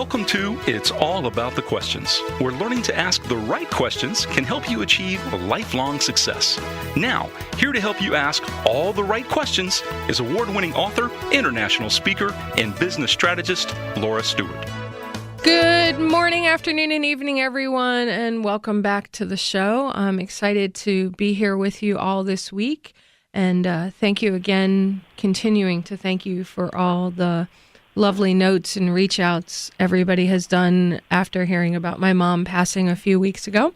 Welcome to It's All About the Questions, where learning to ask the right questions can help you achieve lifelong success. Now, here to help you ask all the right questions is award-winning author, international speaker, and business strategist, Laura Stewart. Good morning, afternoon, and evening, everyone, and welcome back to the show. I'm excited to be here with you all this week, and thank you again, continuing to thank you for all the lovely notes and reach outs everybody has done after hearing about my mom passing a few weeks ago.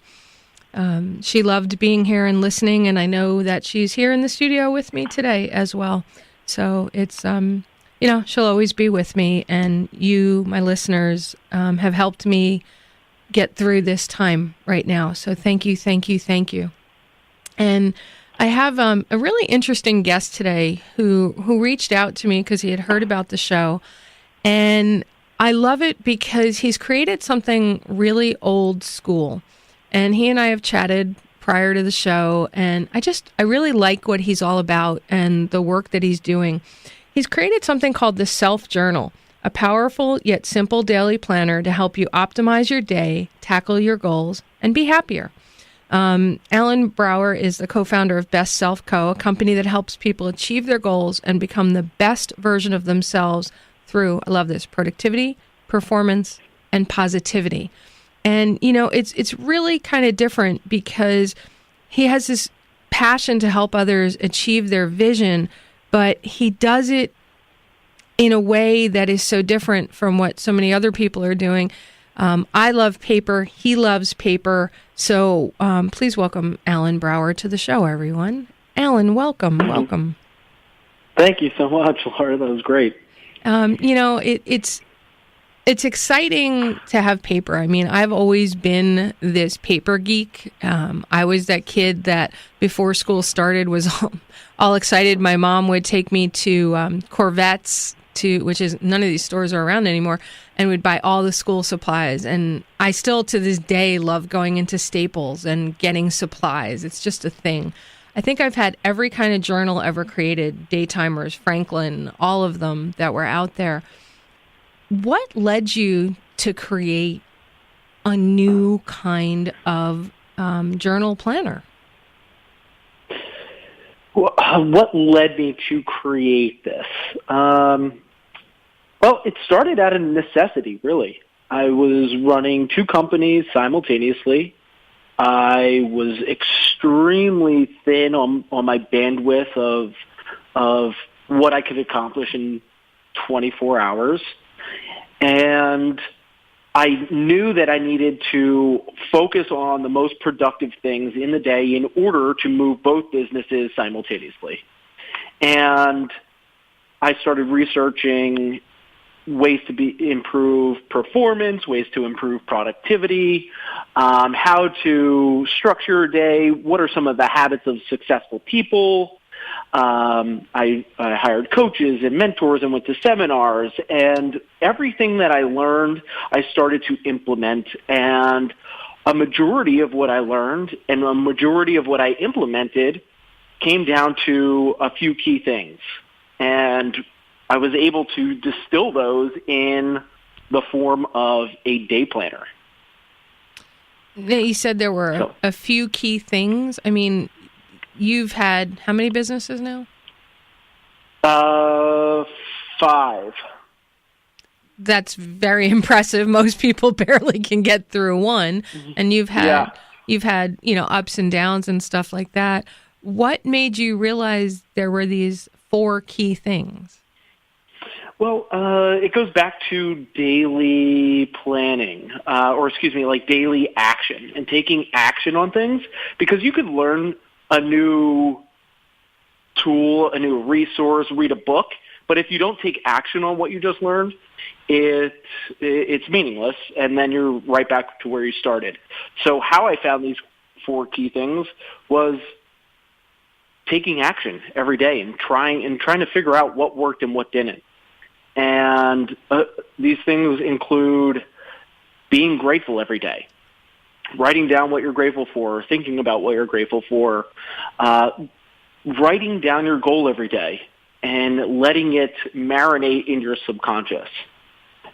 She loved being here and listening, and I know that she's here in the studio with me today as well. So it's, she'll always be with me, and you, my listeners, have helped me get through this time right now. So thank you, thank you, thank you. And I have a really interesting guest today who reached out to me because he had heard about the show. And I love it because he's created something really old school. And he and I have chatted prior to the show, and I really like what he's all about and the work that he's doing. He's created something called the Self Journal, a powerful yet simple daily planner to help you optimize your day, tackle your goals, and be happier. Alan Brouwer is the co-founder of BestSelf Co, a company that helps people achieve their goals and become the best version of themselves through, I love this, productivity, performance, and positivity. And, it's really kind of different because he has this passion to help others achieve their vision, but he does it in a way that is so different from what so many other people are doing. I love paper. He loves paper. So please welcome Alan Brouwer to the show, everyone. Alan, welcome. Welcome. Thank you so much, Laura. That was great. It's exciting to have paper. I mean, I've always been this paper geek. I was that kid that before school started was all excited. My mom would take me to Corvette's, which is none of these stores are around anymore, and would buy all the school supplies. And I still to this day love going into Staples and getting supplies. It's just a thing. I think I've had every kind of journal ever created, Daytimers, Franklin, all of them that were out there. What led you to create a new kind of journal planner? What led me to create this? Well, it started out of necessity, really. I was running two companies simultaneously. I was extremely thin on my bandwidth of what I could accomplish in 24 hours. And I knew that I needed to focus on the most productive things in the day in order to move both businesses simultaneously. And I started researching ways to improve performance, ways to improve productivity, how to structure a day, what are some of the habits of successful people. I hired coaches and mentors and went to seminars, and everything that I learned, I started to implement. And a majority of what I learned and a majority of what I implemented came down to a few key things. And I was able to distill those in the form of a day planner. You said there were a few key things. I mean, you've had how many businesses now? 5. That's very impressive. Most people barely can get through one. And you've had, ups and downs and stuff like that. What made you realize there were these 4 key things? Well, it goes back to daily planning, like daily action and taking action on things, because you could learn a new tool, a new resource, read a book, but if you don't take action on what you just learned, it's meaningless, and then you're right back to where you started. So how I found these 4 key things was taking action every day and trying to figure out what worked and what didn't. And these things include being grateful every day, writing down what you're grateful for, thinking about what you're grateful for, writing down your goal every day and letting it marinate in your subconscious.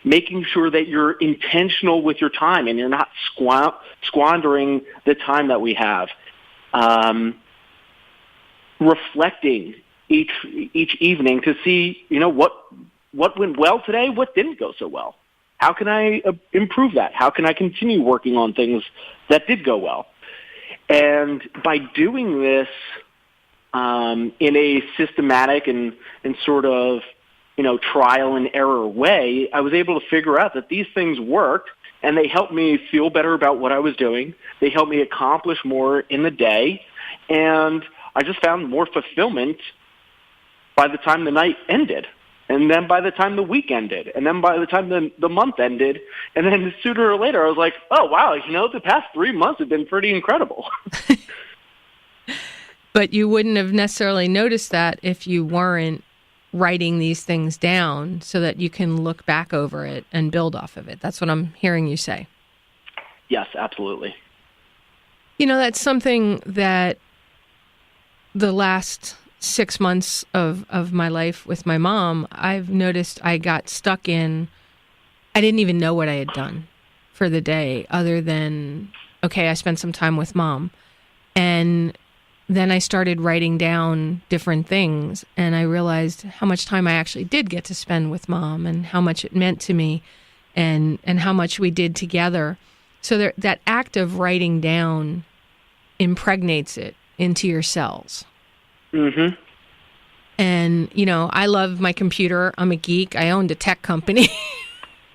making sure that you're intentional with your time and you're not squandering the time that we have. Reflecting each evening to see, what went well today, what didn't go so well. How can I improve that? How can I continue working on things that did go well? And by doing this in a systematic and sort of, trial and error way, I was able to figure out that these things worked, and they helped me feel better about what I was doing. They helped me accomplish more in the day, and I just found more fulfillment by the time the night ended, and then by the time the week ended, and then by the time the month ended, and then sooner or later I was like, oh, wow, the past 3 months have been pretty incredible. But you wouldn't have necessarily noticed that if you weren't writing these things down so that you can look back over it and build off of it. That's what I'm hearing you say. Yes, absolutely. That's something that the last 6 months of my life with my mom, I've noticed I got stuck in, I didn't even know what I had done for the day other than, okay, I spent some time with mom. And then I started writing down different things, and I realized how much time I actually did get to spend with mom and how much it meant to me and how much we did together. So that act of writing down impregnates it into your cells. Mm-hmm. And, I love my computer. I'm a geek. I owned a tech company.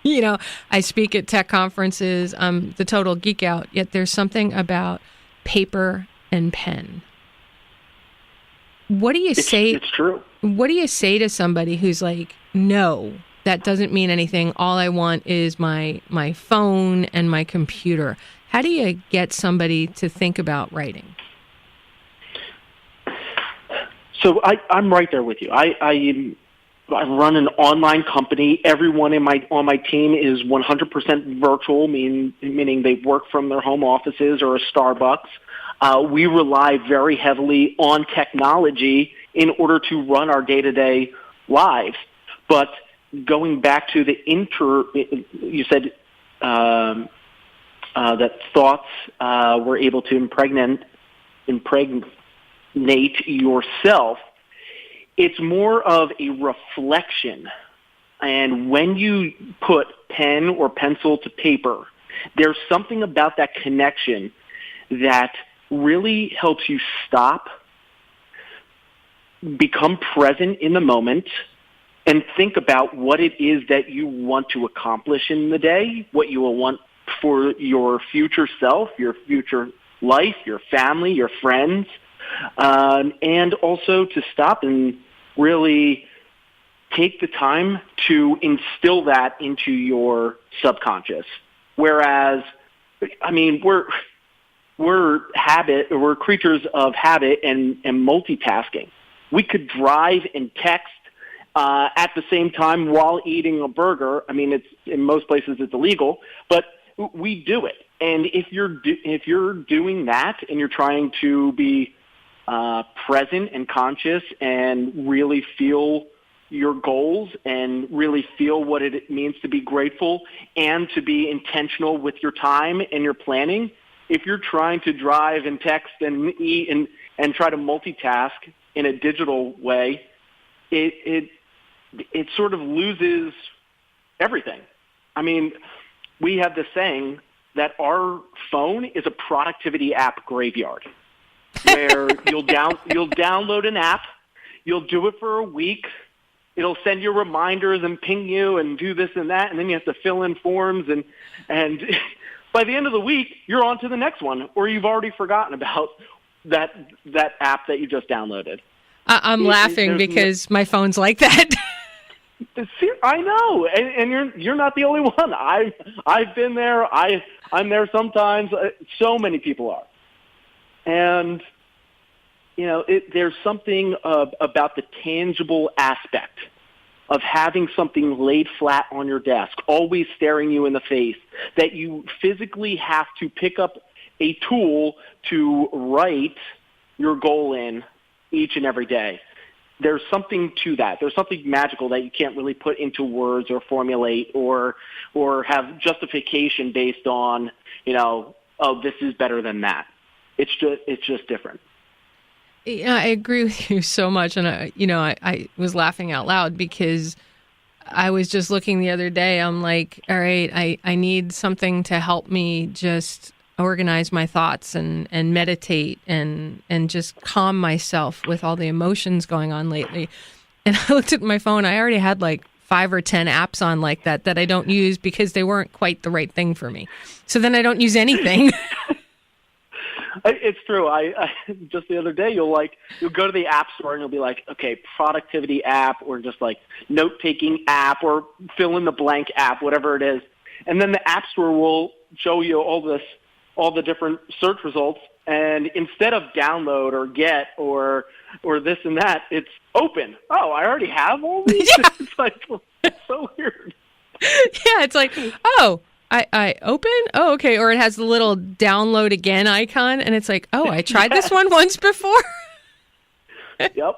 I speak at tech conferences. I'm the total geek out. Yet there's something about paper and pen. What do you say? It's true. What do you say to somebody who's like, no, that doesn't mean anything. All I want is my phone and my computer. How do you get somebody to think about writing? So I'm right there with you. I run an online company. Everyone on my team is 100% virtual, meaning they work from their home offices or a Starbucks. We rely very heavily on technology in order to run our day-to-day lives. But going back to you said that thoughts were able to impregnate yourself. It's more of a reflection. And when you put pen or pencil to paper, there's something about that connection that really helps you stop, become present in the moment, and think about what it is that you want to accomplish in the day, what you will want for your future self, your future life, your family, your friends, and also to stop and really take the time to instill that into your subconscious. Whereas, we're creatures of habit and multitasking. We could drive and text at the same time while eating a burger. It's in most places it's illegal, but we do it. And if you're doing that and you're trying to be present and conscious and really feel your goals and really feel what it means to be grateful and to be intentional with your time and your planning, if you're trying to drive and text and eat and try to multitask in a digital way, it sort of loses everything. We have this saying that our phone is a productivity app graveyard, where you'll download an app, you'll do it for a week, it'll send you reminders and ping you and do this and that, and then you have to fill in forms and by the end of the week, you're on to the next one, or you've already forgotten about that app that you just downloaded. I'm laughing because my phone's like that. I know, and you're not the only one. I've been there. I'm there sometimes. So many people are, and there's something about the tangible aspect of having something laid flat on your desk, always staring you in the face, that you physically have to pick up a tool to write your goal in each and every day. there's something to that. There's something magical that you can't really put into words or formulate or have justification based on, oh, this is better than that. It's just different. Yeah, I agree with you so much. And, I was laughing out loud because I was just looking the other day. I'm like, all right, I need something to help me just organize my thoughts and meditate and just calm myself with all the emotions going on lately. And I looked at my phone. I already had like 5 or 10 apps on like that I don't use because they weren't quite the right thing for me. So then I don't use anything. It's true. I just the other day, you'll go to the app store and you'll be like, okay, productivity app or just like note-taking app or fill in the blank app, whatever it is. And then the app store will show you all the different search results. And instead of download or get or this and that, it's open. Oh, I already have all these? Yeah. It's so weird. Yeah, it's like, oh, I open? Oh, okay. Or it has the little download again icon, and it's like, oh, I tried this one once before. Yep.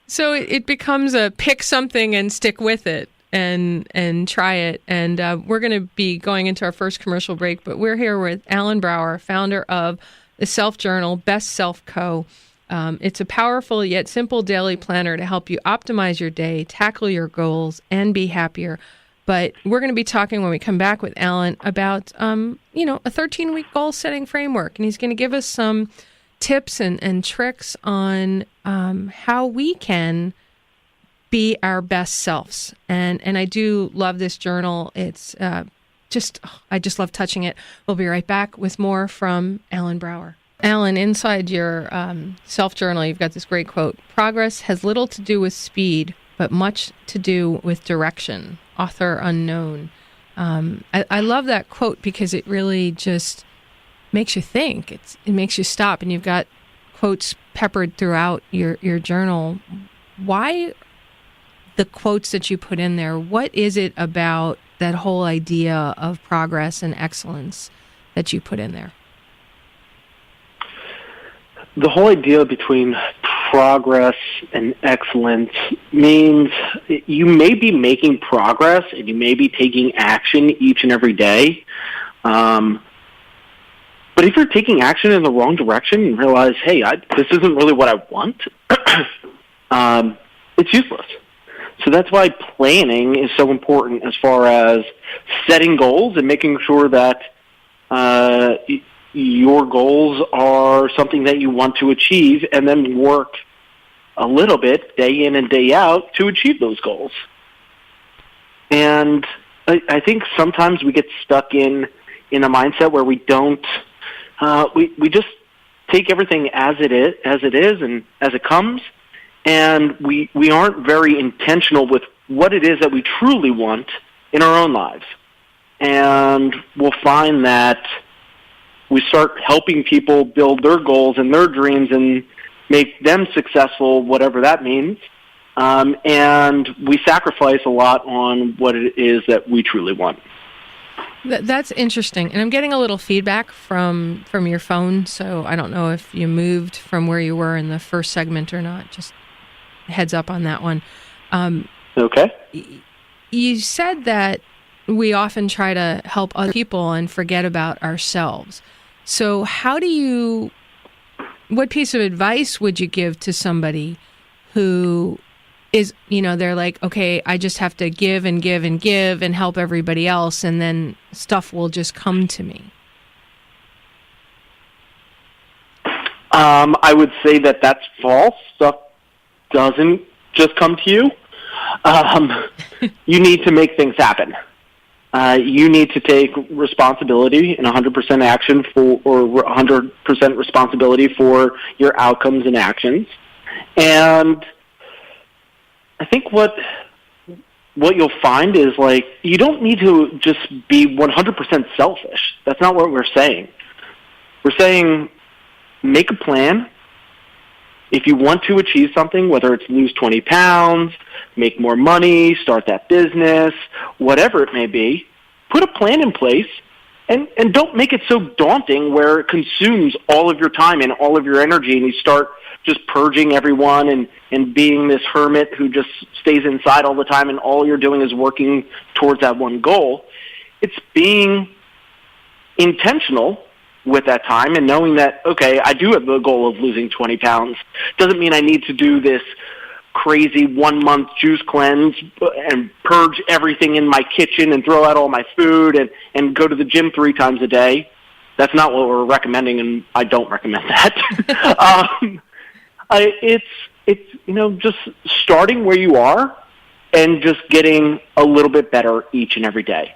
So it becomes a pick something and stick with it and try it. And we're going to be going into our first commercial break, but we're here with Alan Brouwer, founder of the self-journal BestSelf Co. It's a powerful yet simple daily planner to help you optimize your day, tackle your goals, and be happier. But we're going to be talking when we come back with Alan about, a 13-week goal-setting framework. And he's going to give us some tips and tricks on how we can be our best selves. And I do love this journal. It's I just love touching it. We'll be right back with more from Alan Brouwer. Alan, inside your self-journal, you've got this great quote. Progress has little to do with speed, but much to do with direction. Author unknown. I love that quote because it really just makes you think. It makes you stop, and you've got quotes peppered throughout your journal. Why the quotes that you put in there? What is it about that whole idea of progress and excellence that you put in there? The whole idea between progress and excellence means you may be making progress and you may be taking action each and every day. But if you're taking action in the wrong direction and realize, hey, this isn't really what I want, it's useless. So that's why planning is so important as far as setting goals and making sure that your goals are something that you want to achieve, and then work a little bit day in and day out to achieve those goals. And I think sometimes we get stuck in a mindset where we don't, we just take everything as it is and as it comes, and we aren't very intentional with what it is that we truly want in our own lives. And we'll find that we start helping people build their goals and their dreams and make them successful, whatever that means. And we sacrifice a lot on what it is that we truly want. That's interesting. And I'm getting a little feedback from your phone, so I don't know if you moved from where you were in the first segment or not. Just heads up on that one. Okay. You said that we often try to help other people and forget about ourselves. So what piece of advice would you give to somebody who is, they're like, okay, I just have to give and give and give and help everybody else, and then stuff will just come to me? I would say that that's false. Stuff doesn't just come to you. You need to make things happen. You need to take responsibility and 100% action or 100% responsibility for your outcomes and actions. And I think what you'll find is you don't need to just be 100% selfish. That's not what we're saying. We're saying make a plan. If you want to achieve something, whether it's lose 20 pounds, make more money, start that business, whatever it may be, put a plan in place And don't make it so daunting where it consumes all of your time and all of your energy, and you start just purging everyone and being this hermit who just stays inside all the time, and all you're doing is working towards that one goal. It's being intentional with that time and knowing that, okay, I do have the goal of losing 20 pounds. Doesn't mean I need to do this crazy 1 month juice cleanse and purge everything in my kitchen and throw out all my food and go to the gym 3 times a day. That's not what we're recommending, and I don't recommend that. It's just starting where you are and just getting a little bit better each and every day.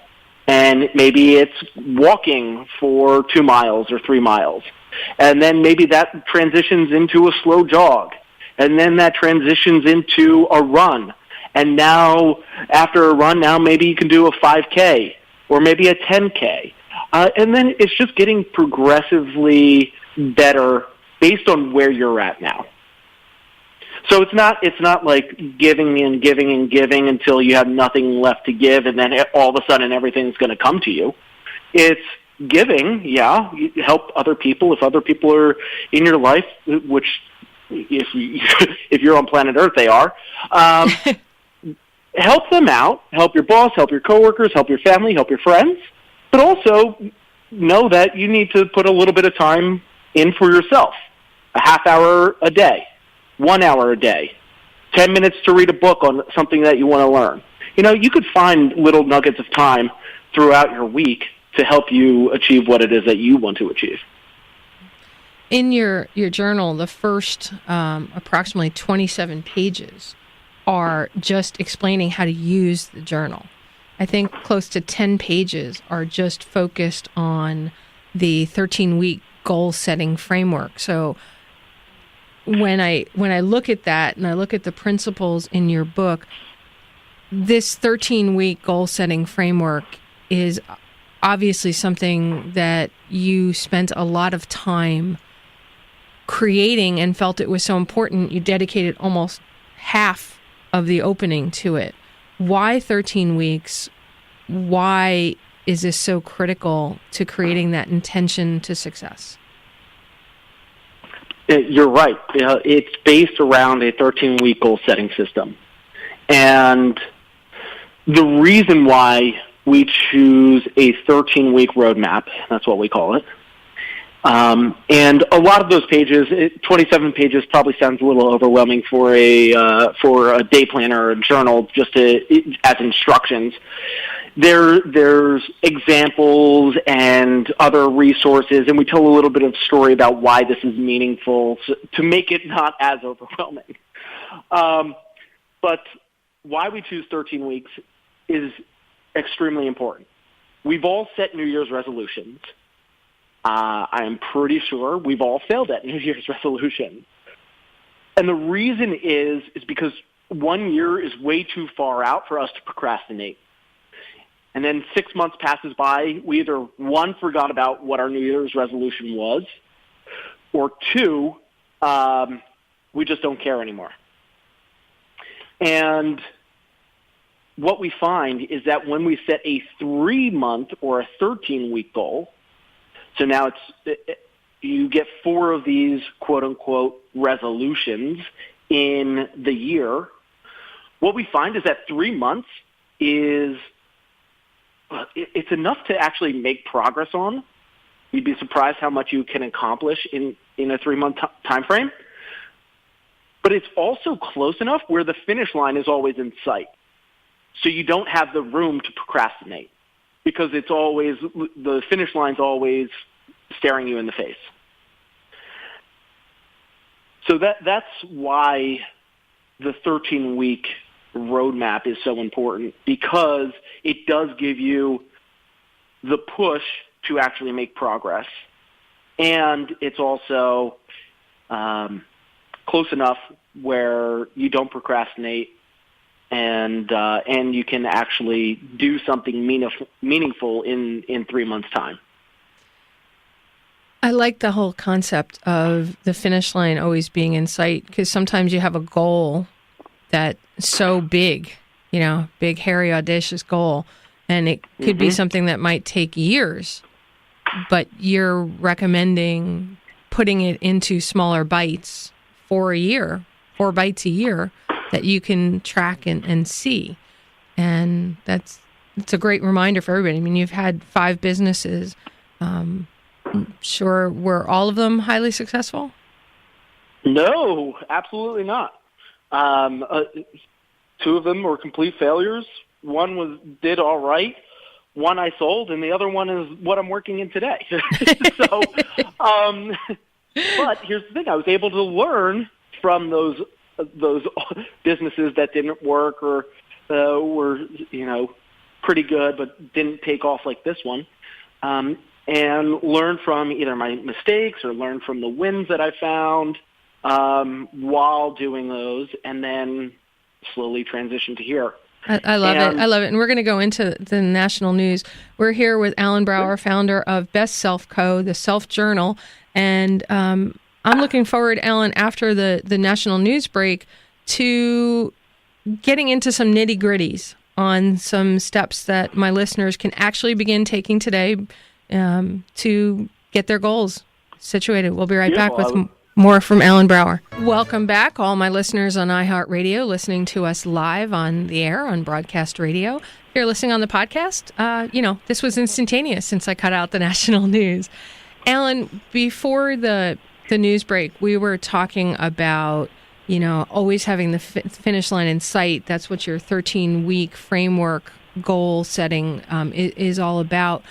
And maybe it's walking for 2 miles or 3 miles. And then maybe that transitions into a slow jog. And then that transitions into a run. And now, after a run, now maybe you can do a 5K or maybe a 10K. And then it's just getting progressively better based on where you're at now. So it's not like giving and giving and giving until you have nothing left to give, and then all of a sudden everything's going to come to you. It's giving, yeah, you help other people. If other people are in your life, which if you're on planet Earth, they are, help them out. Help your boss, help your coworkers, help your family, help your friends. But also know that you need to put a little bit of time in for yourself, a half hour a day. 1 hour a day, 10 minutes to read a book on something that you want to learn. You could find little nuggets of time throughout your week to help you achieve what it is that you want to achieve. In your journal, the first approximately 27 pages are just explaining how to use the journal. I think close to 10 pages are just focused on the 13-week goal-setting framework. So when I look at that and I look at the principles in your book, this 13-week goal-setting framework is obviously something that you spent a lot of time creating and felt it was so important. You dedicated almost half of the opening to it. Why 13 weeks? Why is this so critical to creating that intention to success? You're right. It's based around a 13-week goal-setting system. And the reason why we choose a 13-week roadmap, that's what we call it, and a lot of those pages, 27 pages probably sounds a little overwhelming for a day planner or a journal just as instructions. There's examples and other resources, and we tell a little bit of story about why this is meaningful to make it not as overwhelming. But why we choose 13 weeks is extremely important. We've all set New Year's resolutions. I am pretty sure we've all failed at New Year's resolutions. And the reason is because 1 year is way too far out for us to procrastinate. And then 6 months passes by, we either, 1, forgot about what our New Year's resolution was, or 2, we just don't care anymore. And what we find is that when we set a 3-month or a 13-week goal, so now you get 4 of these quote-unquote resolutions in the year, what we find is that 3 months is it's enough to actually make progress on. You'd be surprised how much you can accomplish in a 3-month time frame. But it's also close enough where the finish line is always in sight. So you don't have the room to procrastinate because it's always, the finish line's always staring you in the face. So that's why the 13-week roadmap is so important, because it does give you the push to actually make progress. And it's also close enough where you don't procrastinate and you can actually do something meaningful in 3 months' time. I like the whole concept of the finish line always being in sight, because sometimes you have a goal that's so big, big, hairy, audacious goal, and it could be something that might take years but you're recommending putting it into smaller bites for a year, 4 bites a year that you can track and see. And it's a great reminder for everybody. I mean, you've had 5 businesses. Sure, were all of them highly successful? No, absolutely not. 2 of them were complete failures. One did all right. One I sold, and the other one is what I'm working in today. So, but here's the thing: I was able to learn from those businesses that didn't work or were pretty good but didn't take off like this one, and learn from either my mistakes or learn from the wins that I found while doing those, and then slowly transition to here. I love it. I love it. And we're going to go into the national news. We're here with Alan Brouwer, founder of BestSelf Co, the Self Journal. And I'm looking forward, Alan, after the national news break, to getting into some nitty-gritties on some steps that my listeners can actually begin taking today to get their goals situated. We'll be right back with more from Alan Brouwer. Welcome back, all my listeners on iHeartRadio, listening to us live on the air on broadcast radio. If you're listening on the podcast, this was instantaneous since I cut out the national news. Alan, before the news break, we were talking about, always having the finish line in sight. That's what your 13-week framework goal setting is all about.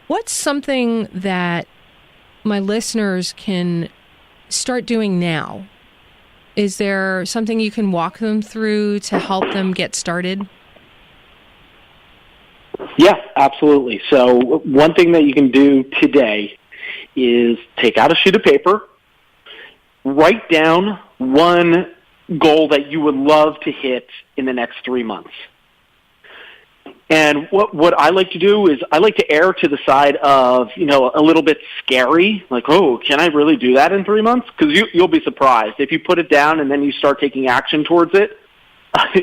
What's something that my listeners can start doing now? Is there something you can walk them through to help them get started? Yeah, absolutely. So one thing that you can do today is take out a sheet of paper, write down one goal that you would love to hit in the next 3 months. And what I like to do is I like to err to the side of, a little bit scary, like, oh, can I really do that in 3 months? Because you'll be surprised. If you put it down and then you start taking action towards it,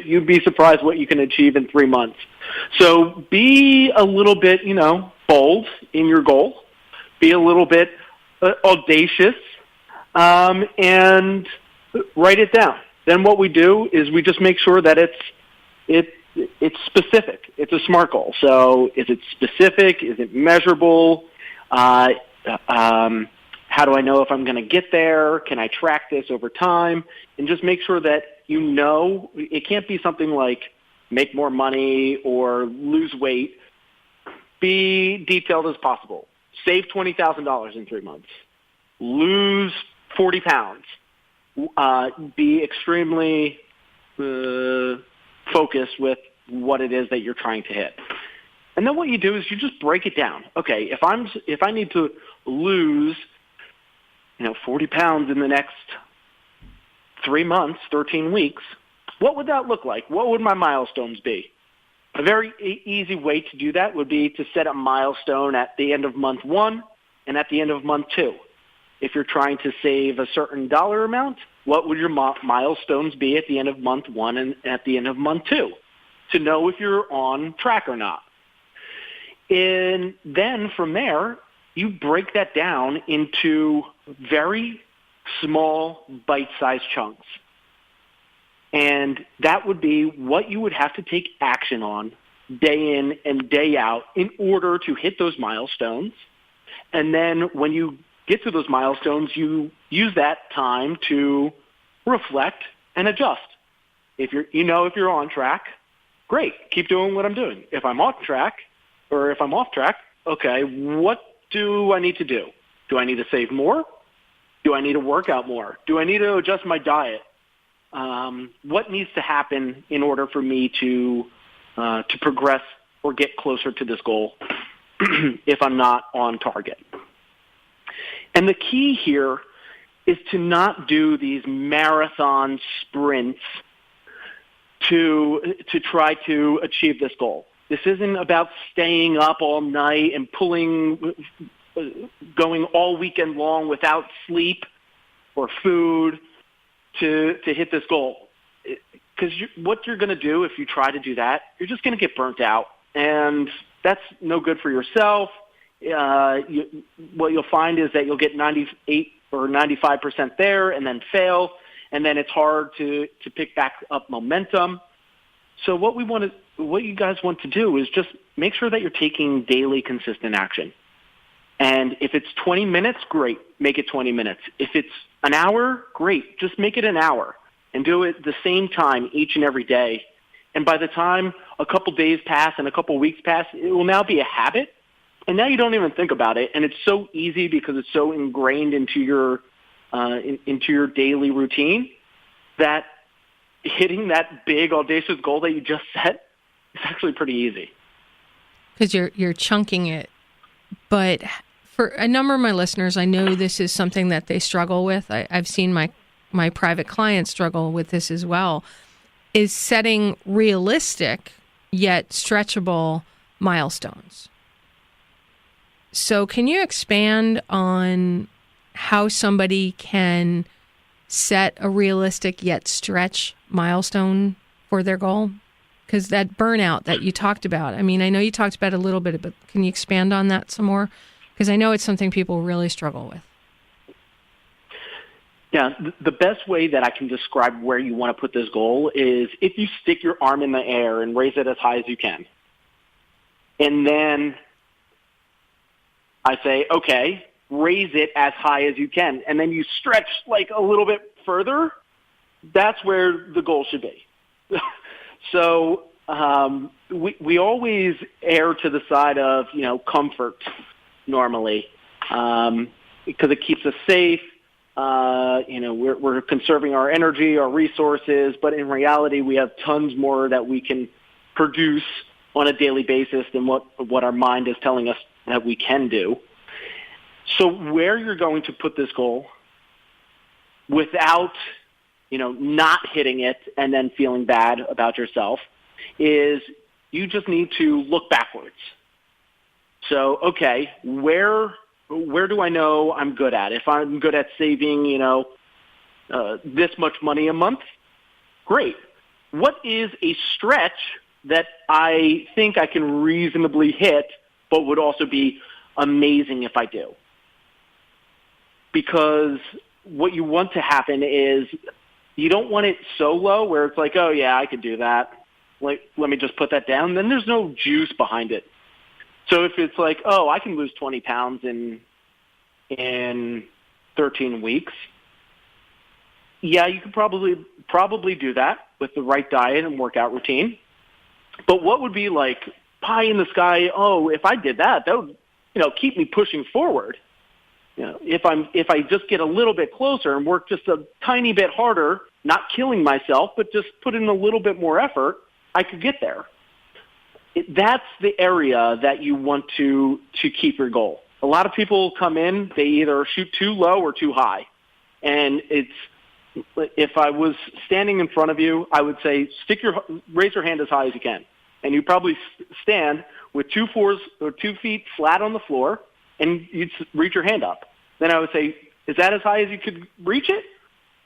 you'd be surprised what you can achieve in 3 months. So be a little bit, bold in your goal. Be a little bit audacious, and write it down. Then what we do is we just make sure that it's specific. It's a SMART goal. So is it specific? Is it measurable? How do I know if I'm going to get there? Can I track this over time? And just make sure that it can't be something like make more money or lose weight. Be detailed as possible. Save $20,000 in 3 months. Lose 40 pounds. Be extremely focused with what it is that you're trying to hit. And then what you do is you just break it down. Okay, if I need to lose 40 pounds in the next 3 months, 13 weeks, what would that look like? What would my milestones be? A very easy way to do that would be to set a milestone at the end of month 1 and at the end of month 2. If you're trying to save a certain dollar amount, what would your milestones be at the end of month 1 and at the end of month 2 to know if you're on track or not? And then from there, you break that down into very small bite-sized chunks. And that would be what you would have to take action on day in and day out in order to hit those milestones. And then when you get to those milestones, you use that time to reflect and adjust. If you're on track, great, keep doing what I'm doing. If I'm off track, okay, what do I need to do? Do I need to save more? Do I need to work out more? Do I need to adjust my diet? What needs to happen in order for me to progress or get closer to this goal if I'm not on target? And the key here is to not do these marathon sprints to try to achieve this goal. This isn't about staying up all night and going all weekend long without sleep or food to hit this goal. Because what you're going to do if you try to do that, you're just going to get burnt out. And that's no good for yourself. what you'll find is that you'll get 98 or 95% there and then fail, and then it's hard to pick back up momentum. So what you guys want to do is just make sure that you're taking daily consistent action. And if it's 20 minutes, great, make it 20 minutes. If it's an hour, great, just make it an hour and do it the same time each and every day. And by the time a couple days pass and a couple weeks pass, it will now be a habit. And now you don't even think about it. And it's so easy because it's so ingrained into your daily routine that hitting that big audacious goal that you just set is actually pretty easy. Because you're chunking it. But for a number of my listeners, I know this is something that they struggle with. I've seen my private clients struggle with this as well, is setting realistic yet stretchable milestones. So can you expand on how somebody can set a realistic yet stretch milestone for their goal? Because that burnout that you talked about, I mean, I know you talked about it a little bit, but can you expand on that some more? Because I know it's something people really struggle with. Yeah, the best way that I can describe where you want to put this goal is if you stick your arm in the air and raise it as high as you can. And then I say, okay, raise it as high as you can. And then you stretch like a little bit further. That's where the goal should be. So we always err to the side of, comfort normally because it keeps us safe. We're conserving our energy, our resources, but in reality, we have tons more that we can produce on a daily basis than what our mind is telling us that we can do. So where you're going to put this goal without, not hitting it and then feeling bad about yourself is you just need to look backwards. So, okay, where do I know I'm good at? If I'm good at saving, this much money a month, great. What is a stretch that I think I can reasonably hit, but would also be amazing if I do? Because what you want to happen is you don't want it so low where it's like, oh, yeah, I could do that. Like, let me just put that down. Then there's no juice behind it. So if it's like, oh, I can lose 20 pounds in 13 weeks, yeah, you could probably do that with the right diet and workout routine. But what would be like pie in the sky? Oh, if I did that would, keep me pushing forward. If I just get a little bit closer and work just a tiny bit harder, not killing myself, but just put in a little bit more effort, I could get there. That's the area that you want to keep your goal. A lot of people come in, they either shoot too low or too high. And if I was standing in front of you, I would say raise your hand as high as you can. And you probably stand with 2 feet flat on the floor, and you'd reach your hand up. Then I would say, is that as high as you could reach it?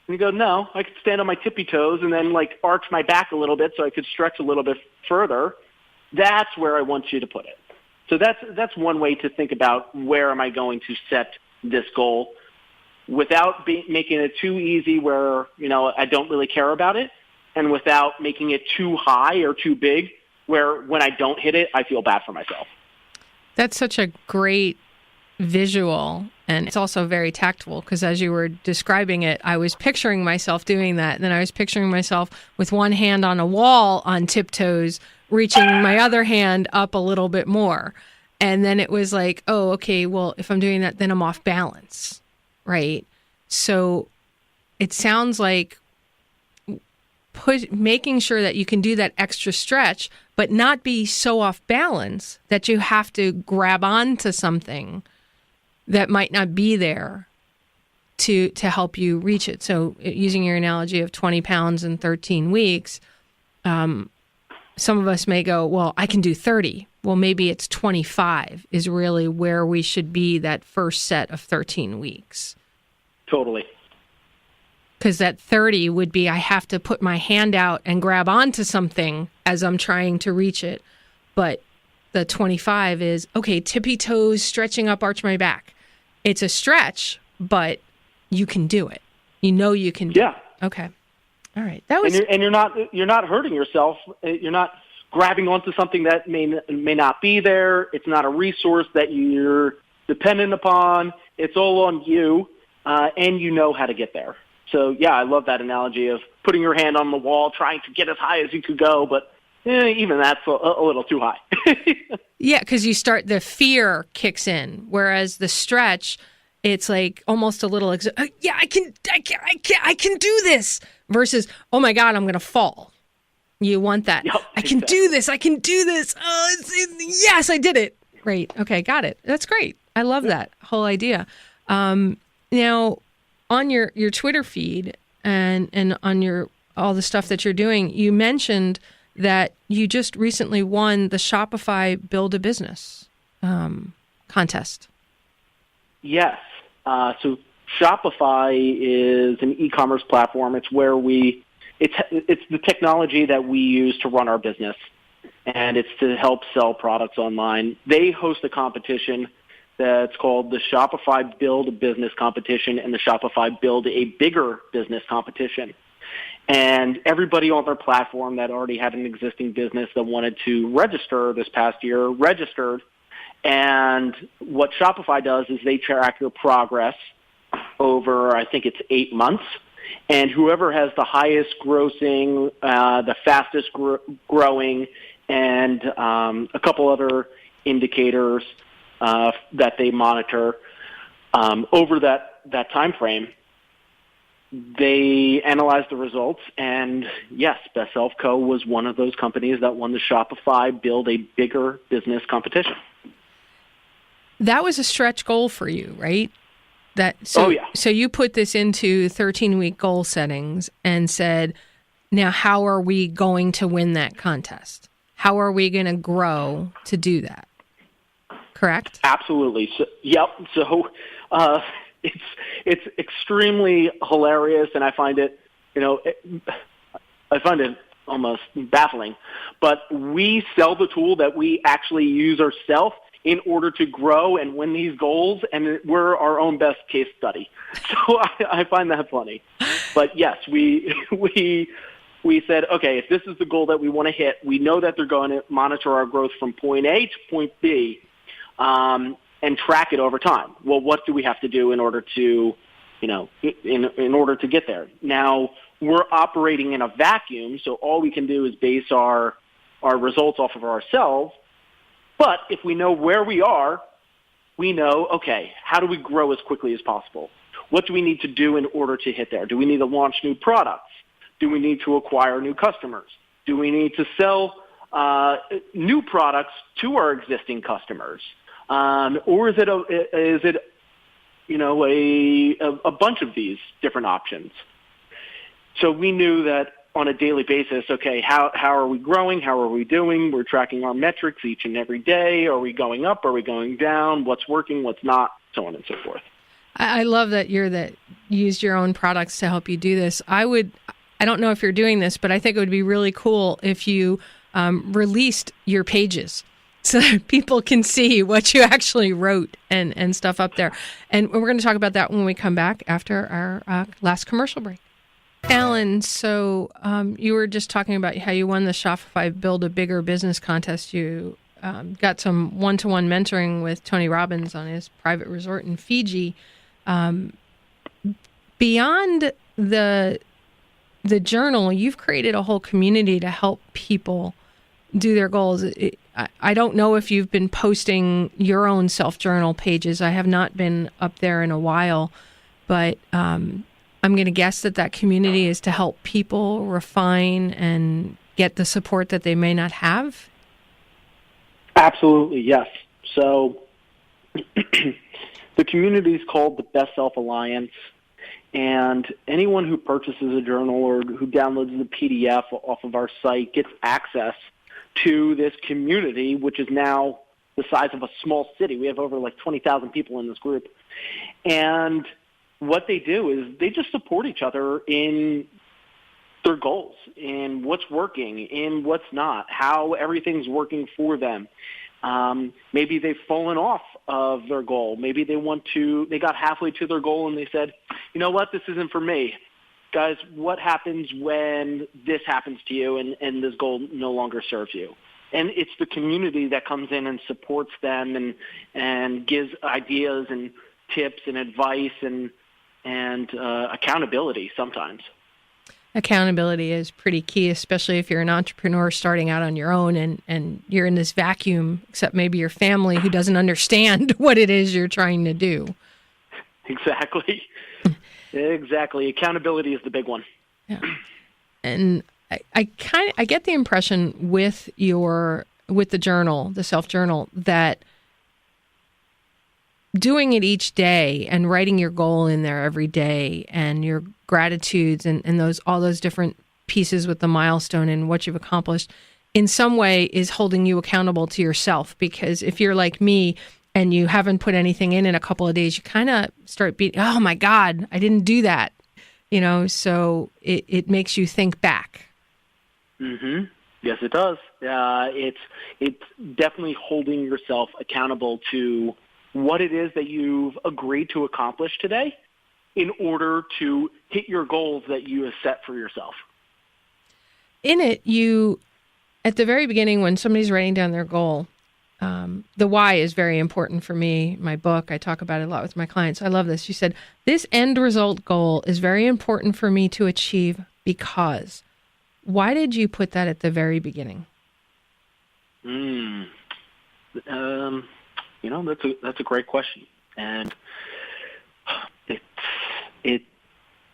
And you go, no, I could stand on my tippy toes and then arch my back a little bit so I could stretch a little bit further. That's where I want you to put it. So that's one way to think about where am I going to set this goal without making it too easy where, I don't really care about it, and without making it too high or too big where when I don't hit it, I feel bad for myself. That's such a great visual, and it's also very tactful because as you were describing it, I was picturing myself doing that. And then I was picturing myself with one hand on a wall on tiptoes, reaching my other hand up a little bit more. And then it was like, oh, okay, well, if I'm doing that, then I'm off balance, right? So it sounds like making sure that you can do that extra stretch, but not be so off balance that you have to grab onto something that might not be there to help you reach it. So using your analogy of 20 pounds in 13 weeks, some of us may go, well, I can do 30. Well, maybe it's 25 is really where we should be that first set of 13 weeks. Totally. Because that 30 would be I have to put my hand out and grab onto something as I'm trying to reach it. But the 25 is, okay, tippy toes, stretching up, arch my back. It's a stretch, but you can do it. You know you can do it. Okay. All right. That was and you're not hurting yourself. You're not grabbing onto something that may not be there. It's not a resource that you're dependent upon. It's all on you, and you know how to get there. So, yeah, I love that analogy of putting your hand on the wall, trying to get as high as you could go, but even that's a little too high. Yeah, because the fear kicks in, whereas the stretch, it's like almost a little, I can do this, versus, oh my God, I'm going to fall. You want that. Yep, I can do this. I can do this. Yes, I did it. Great. Okay, got it. That's great. I love that whole idea. Now, on your Twitter feed and on all the stuff that you're doing, you mentioned that you just recently won the Shopify Build a Business contest. Yes. So Shopify is an e-commerce platform. It's where it's the technology that we use to run our business, and it's to help sell products online. They host a competition that's called the Shopify Build a Business competition and the Shopify Build a Bigger Business competition. And everybody on their platform that already had an existing business that wanted to register this past year registered. And what Shopify does is they track your progress over, I think it's 8 months. And whoever has the highest grossing, the fastest growing, and a couple other indicators that they monitor over that time frame, they analyze the results. And yes, BestSelf Co was one of those companies that won the Shopify Build a Bigger Business competition. That was a stretch goal for you, right? Oh, yeah. So you put this into 13-week goal settings and said, now how are we going to win that contest? How are we going to grow to do that? Correct? Absolutely. So, yep. So it's extremely hilarious, and I find it, almost baffling. But we sell the tool that we actually use ourselves in order to grow and win these goals, and we're our own best case study. So I find that funny. But yes, we said, okay, if this is the goal that we want to hit, we know that they're going to monitor our growth from point A to point B and track it over time. Well, what do we have to do in order to, in order to get there? Now, we're operating in a vacuum, so all we can do is base our results off of ourselves. But if we know where we are, we know, okay, how do we grow as quickly as possible? What do we need to do in order to hit there? Do we need to launch new products? Do we need to acquire new customers? Do we need to sell new products to our existing customers? Or is it a bunch of these different options? So we knew that on a daily basis, okay, how are we growing? How are we doing? We're tracking our metrics each and every day. Are we going up? Are we going down? What's working? What's not? So on and so forth. I love that you used your own products to help you do this. I don't know if you're doing this, but I think it would be really cool if you released your pages so that people can see what you actually wrote and stuff up there. And we're going to talk about that when we come back after our last commercial break. Alan, so you were just talking about how you won the Shopify Build a Bigger Business contest. You got some one-to-one mentoring with Tony Robbins on his private resort in Fiji. Beyond the journal, you've created a whole community to help people do their goals. I don't know if you've been posting your own self-journal pages. I have not been up there in a while, but I'm going to guess that community is to help people refine and get the support that they may not have. Absolutely, yes. So the community is called the Best Self Alliance, and anyone who purchases a journal or who downloads the PDF off of our site gets access to this community, which is now the size of a small city. We have over 20,000 people in this group. And what they do is they just support each other in their goals, in what's working, in what's not, how everything's working for them. Maybe they've fallen off of their goal. Maybe they got halfway to their goal and they said, you know what, this isn't for me. Guys, what happens when this happens to you and this goal no longer serves you? And it's the community that comes in and supports them and gives ideas and tips and advice and accountability sometimes. Accountability is pretty key, especially if you're an entrepreneur starting out on your own and you're in this vacuum, except maybe your family who doesn't understand what it is you're trying to do. Exactly. Exactly. Accountability is the big one. Yeah. And I get the impression with the journal, the self-journal, that doing it each day and writing your goal in there every day and your gratitudes and all those different pieces with the milestone and what you've accomplished in some way is holding you accountable to yourself. Because if you're like me and you haven't put anything in a couple of days, you kind of start beating, oh my God, I didn't do that. So it makes you think back. Mm-hmm. Yes, it does. It's definitely holding yourself accountable to what it is that you've agreed to accomplish today in order to hit your goals that you have set for yourself. In it, at the very beginning, when somebody's writing down their goal, the why is very important for me. My book, I talk about it a lot with my clients. I love this. You said, this end result goal is very important for me to achieve because. Why did you put that at the very beginning? That's a great question, and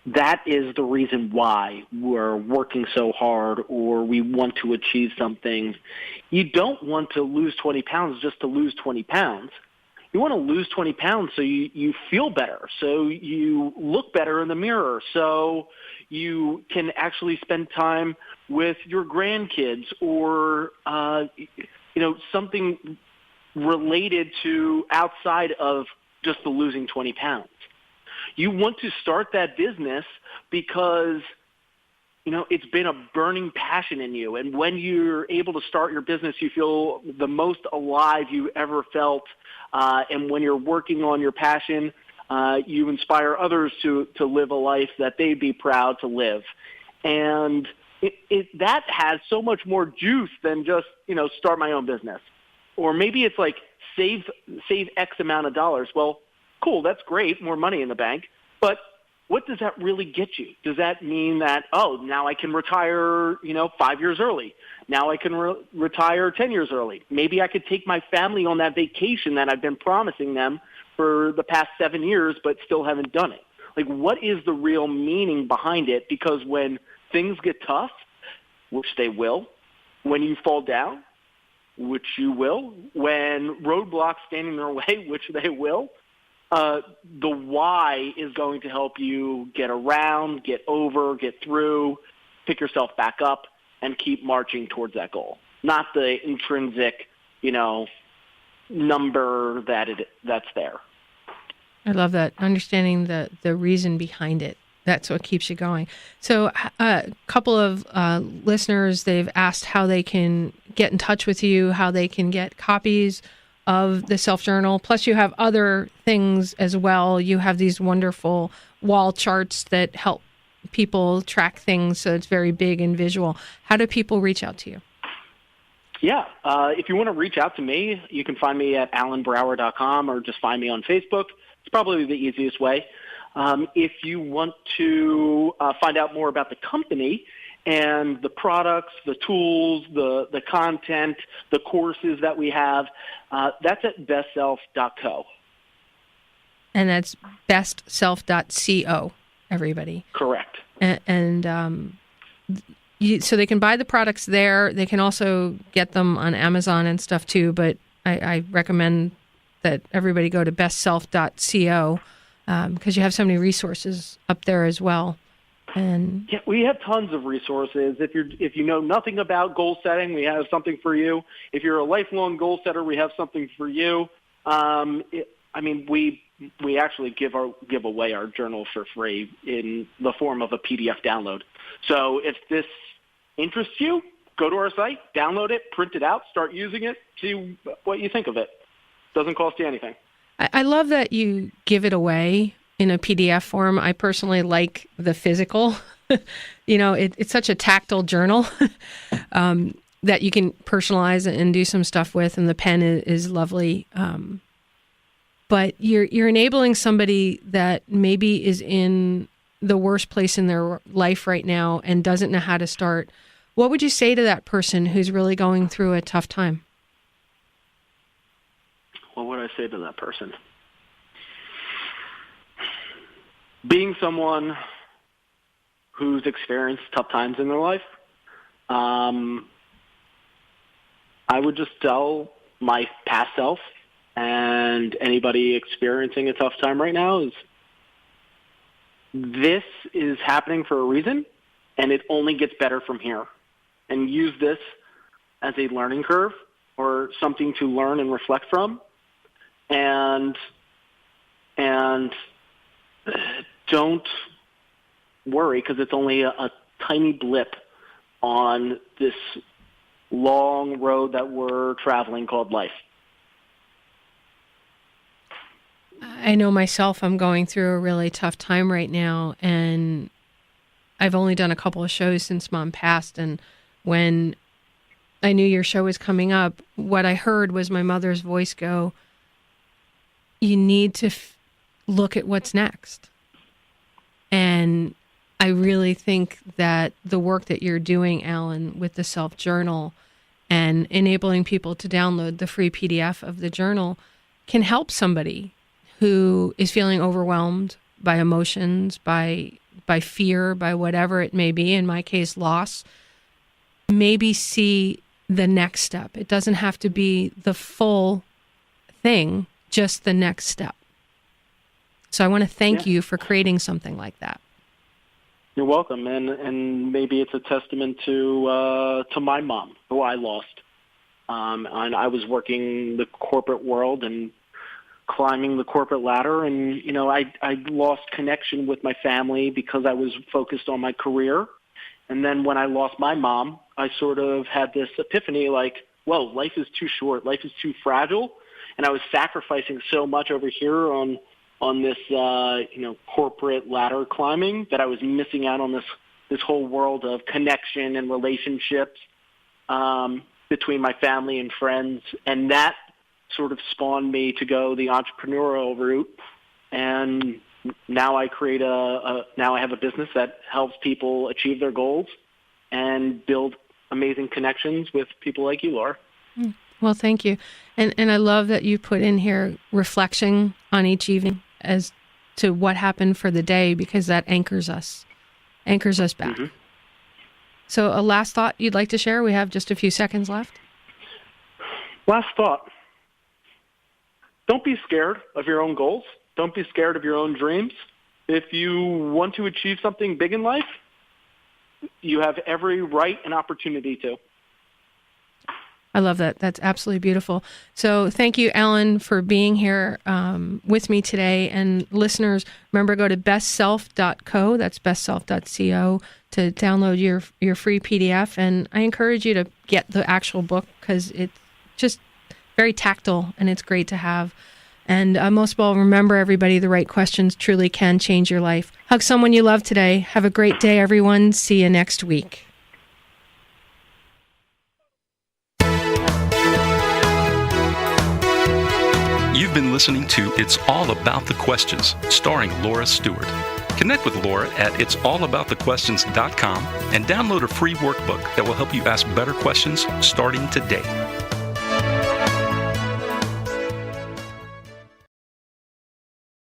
that is the reason why we're working so hard, or we want to achieve something. You don't want to lose 20 pounds just to lose 20 pounds. You want to lose 20 pounds so you feel better, so you look better in the mirror, so you can actually spend time with your grandkids or something related to outside of just the losing 20 pounds. You want to start that business because it's been a burning passion in you. And when you're able to start your business, you feel the most alive you ever felt. And when you're working on your passion, you inspire others to live a life that they'd be proud to live. And that has so much more juice than just, start my own business. Or maybe it's like save X amount of dollars. Well, cool, that's great, more money in the bank. But what does that really get you? Does that mean that, now I can retire, 5 years early? Now I can retire 10 years early. Maybe I could take my family on that vacation that I've been promising them for the past 7 years, but still haven't done it. Like, what is the real meaning behind it? Because when things get tough, which they will, when you fall down, which you will, when roadblocks stand in their way, which they will, the why is going to help you get around, get over, get through, pick yourself back up, and keep marching towards that goal. Not the intrinsic, number that's there. I love that. Understanding the reason behind it. That's what keeps you going. So a couple of listeners, they've asked how they can get in touch with you, how they can get copies of the self-journal. Plus you have other things as well. You have these wonderful wall charts that help people track things, so it's very big and visual. How do people reach out to you? Yeah, if you want to reach out to me, you can find me at alanbrouwer.com or just find me on Facebook. It's probably the easiest way. If you want to find out more about the company and the products, the tools, the content, the courses that we have, that's at bestself.co. And that's bestself.co, everybody. Correct. So they can buy the products there. They can also get them on Amazon and stuff too, but I recommend that everybody go to bestself.co because you have so many resources up there as well. And yeah, we have tons of resources. If you know nothing about goal setting, we have something for you. If you're a lifelong goal setter, we have something for you. We actually give away our journal for free in the form of a PDF download. So if this interests you, go to our site, download it, print it out, start using it, see what you think of it. Doesn't cost you anything. I love that you give it away in a PDF form. I personally like the physical. It's such a tactile journal that you can personalize and do some stuff with, and the pen is lovely. But you're enabling somebody that maybe is in the worst place in their life right now and doesn't know how to start. What would you say to that person who's really going through a tough time? What would I say to that person? Being someone who's experienced tough times in their life, I would just tell my past self and anybody experiencing a tough time right now is this is happening for a reason, and it only gets better from here. And use this as a learning curve or something to learn and reflect from. And don't worry, because it's only a tiny blip on this long road that we're traveling called life. I know myself, I'm going through a really tough time right now, and I've only done a couple of shows since Mom passed, and when I knew your show was coming up, what I heard was my mother's voice go, you need to look at what's next. And I really think that the work that you're doing, Alan, with the self-journal and enabling people to download the free PDF of the journal can help somebody who is feeling overwhelmed by emotions, by fear, by whatever it may be, in my case, loss, maybe see the next step. It doesn't have to be the full thing, just the next step. So I want to thank you for creating something like that. You're welcome, and maybe it's a testament to my mom, who I lost. And I was working the corporate world and climbing the corporate ladder, and I lost connection with my family because I was focused on my career. And then when I lost my mom, I sort of had this epiphany like, whoa, life is too short, life is too fragile, and I was sacrificing so much over here on this corporate ladder climbing that I was missing out on this whole world of connection and relationships between my family and friends, and that sort of spawned me to go the entrepreneurial route. And now I create now I have a business that helps people achieve their goals and build amazing connections with people like you, Laura. Well, thank you. And I love that you put in here reflection on each evening as to what happened for the day, because that anchors us back. Mm-hmm. So a last thought you'd like to share? We have just a few seconds left. Last thought. Don't be scared of your own goals. Don't be scared of your own dreams. If you want to achieve something big in life, you have every right and opportunity to. I love that. That's absolutely beautiful. So thank you, Alan, for being here with me today. And listeners, remember, go to bestself.co, that's bestself.co, to download your free PDF. And I encourage you to get the actual book because it's just very tactile and it's great to have. And most of all, remember, everybody, the right questions truly can change your life. Hug someone you love today. Have a great day, everyone. See you next week. You've been listening to It's All About the Questions, starring Laura Stewart. Connect with Laura at it'sallaboutthequestions.com and download a free workbook that will help you ask better questions starting today.